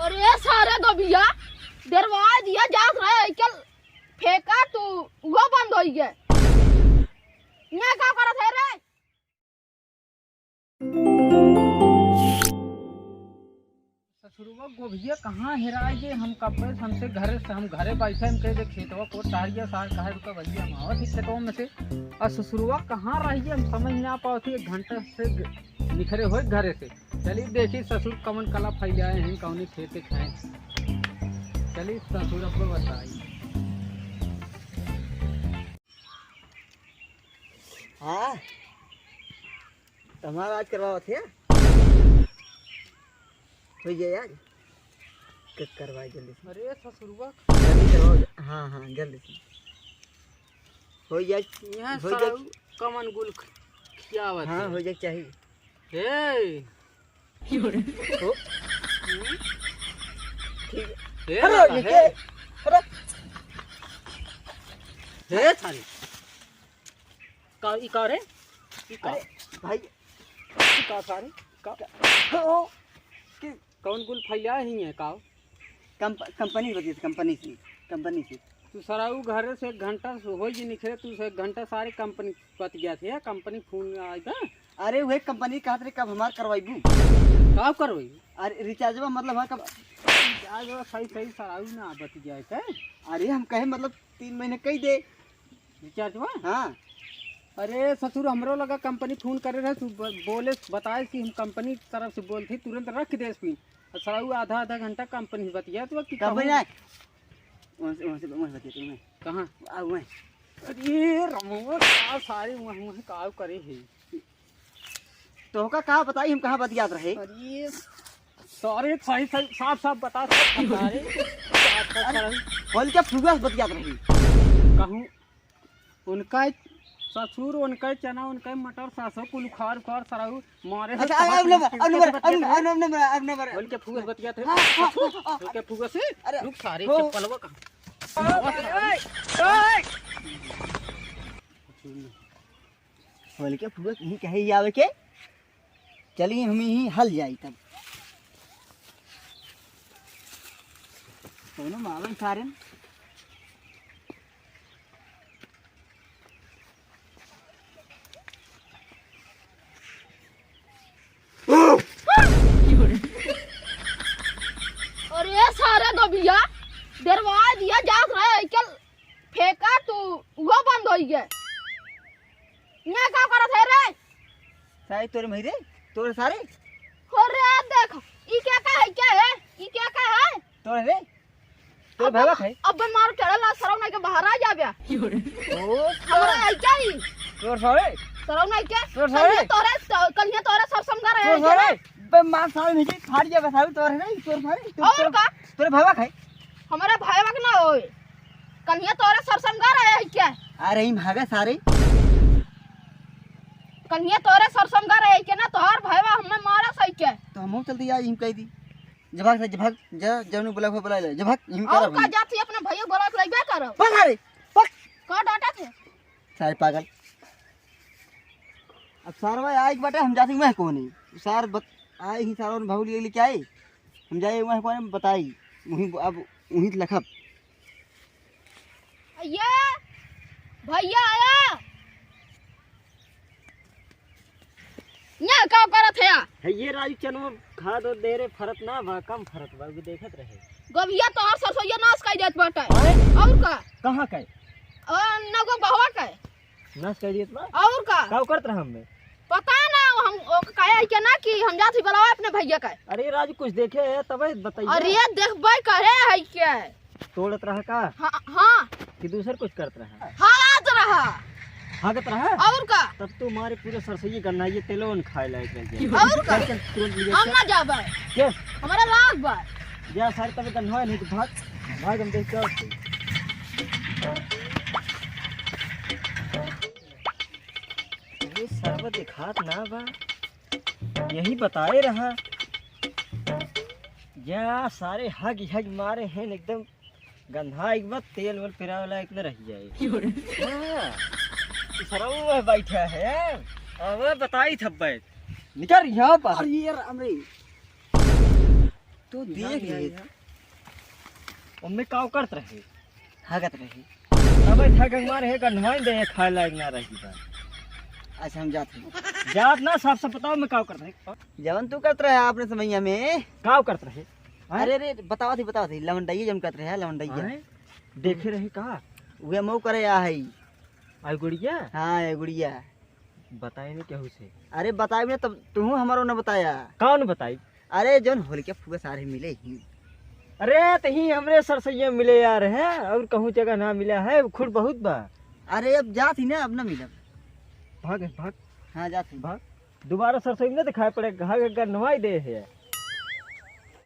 अरे सारे गोबिया दरवाजा दिया जात रहे चल फेंका तू वो बंद हो गया यहाँ क्या करत है रे। ससुरवा गोभिया कहाँ हेराए गे हम कब हमसे घरे से हम घरे बैठे हम कहे खेतवा को टारिया सार कहे रुका भैया हम आवत खेतवा में से और ससुरवा कहाँ रही हम समझ ना पाती 1 घंटा से निखरे हो घरे से। चलिए देखिए ससुर कमन कला फैलाए हैं कौन खेते खाए। चलिए ससुर आपको बताइए। हाँ तुम्हारा आज करवाओ थे हो जाए आज करवाए जल्दी से। अरे ससुरवा जल्दी करवाओ। हाँ हाँ जल्दी से हो जाए। यहाँ हो जाए कमन गुल क्या बात। हाँ हो जाए चाहिए। हे हो हे अरे लगा, ये हे। क्या? अरे हे थारी का रे अरे भाई का सारे का ओ, कौन गुल फैला ही है का कंपनी बची कंपनी से तू सराऊ घर से 1 घंटा हो जी निकले तू से 1 घंटा सारे कंपनी पत गया थे कंपनी फोन आएगा। अरे वही कंपनी कहा थे कब हमार करवाईबू कब करवाई। अरे रिचार्जवा मतलब हाँ कब आज सही सही सराऊ ना बत गया है। अरे हम कहे मतलब 3 महीने कही दे रिचार्ज हुआ। हाँ। अरे ससुर हमरो लगा कंपनी फोन करे रहे तू बोले बताए कि हम कंपनी तरफ से बोलती तुरंत रख दे इसमें सराऊ आधा घंटा कंपनी बतिया तो कंपनी आए वहाँ से बतिया तुम्हें कहाँ आओ मैं। अरे रमो का सारे वहाँ का करे है तो का कहा बताई हम कहाँ बतियात रहे। अरे सारे सही सही साफ साफ बता सारे बोल क्या फुगा बतियात रही कहूँ उनका ससुर उनका चना उनका मटर सासो कुल खार खार सराऊ मारे। अच्छा अब नंबर बोल के फुगस बतिया थे हाँ, बोल के फुगस से अरे, रुक सारे हो। चप्पलवा कहाँ बोल क्या फुगा यही कहे आवे के चलिए हम ही हल जाई तब तो ना मालूम सारे अरे सारे गोबिया दरवाजा दिया जात रहे चल फेंका तू वो बंद हो गया यहाँ क्या करत है रे। सारे तोरे महीरे तोरे सारे अरे देख ई क्या है ई क्या है तोरे रे तोरे भावा है अब मार चढ़ला सरव नहीं के बाहर आ जा बया ओ हमरा है क्या ही तोरे सारे सरव नहीं के तोर सारे कलिया तोरे सब समझा रहे तोरे हैं सारे बे मार सारे नहीं फाड़ जाएगा सारे तोरे नहीं तोरे सारे और का तोरे भावा है हमारे भाई वक ना होए कलिया तोरे सब समझा रहे हैं क्या अरे ही भागा सारे कलिया तोरे सब समझा रहे हैं क्या ना तोहर भाईवा हमें मारा सही क्या तो हम चल दिया हिम कह दी जभाग से जभाग जा जनु बुला ले जभाग हिम और कर का जाती अपने भैया बोला के लइबे करो बस सारे पक का डाटा थे सारे पागल अब सारवा आए बाटे हम जाती मैं को नहीं सार आए ही सारा भाऊ ले लेके आए हम जाए वहाँ को बताई वहीं अब वहीं लखब ये भैया आया ये का करत है ये राजू चनो खाद और दे रे फरत ना बा कम फरत बा भी देखत रहे गोबिया तोहर सरसोईया नाश कर देत बाटे और का कहाँ का नगो बहवा के नस कर दिए बा और का करत रहा हमें पता ना हम कहे के ना कि हम जाती बुलावा अपने भैया का। अरे राजू कुछ देखे है तब बताइए। अरे देखबे करे है क्या तोड़त रहा का हाँ कि दूसर कुछ करत रहा हाथ रहा भागत रहा और का तब तो हमारे पूरे सरसोई गन्ना ये तेलोन खाए लायक रह गया और का चल तुरंत लिया हम ना जाबे क्या हमारा लाग बा जा सारे तब गन्ना नहीं तो भाग भाग हम देख के ये सर्व दिखात ना बा यही बताए रहा जा सारे हग हग मारे हैं एकदम गंधा एक बार तेल वल पिरा वाला एक रह जाए। सरऊ बैठा है अब बताई थब्बे निकल यहाँ पर। अरे यार हमरे तो देख ले उनमें काव करत रहे हगत रहे। अब थक मारे है कन्वाई दे खाए लायक ना रही बा। अच्छा हम जाते हैं। जात ना साफ साफ बताओ मैं काव करत रहे जवन तू करत रहे आपने समैया में। काव करत रहे अरे रे बतावा थी लवंडइया जम करत रहे लवंडइया। देखे रहे का वे मऊ करे आ है। आई गुड़िया हाँ ये गुड़िया बताए नहीं केहू से। अरे बताई ना तब तू हमारो न बताया। कौन बताई? अरे जौन होल के फुगे सारे मिले ही। अरे तही हमरे सरसैया मिले यार है और कहूँ जगह ना मिला है खुद बहुत बा। अरे अब जात ही ना अब न मिलब। भाग भाग हाँ जात ही। भाग दोबारा सरसोई न दिखाई पड़े घर नवाई दे है।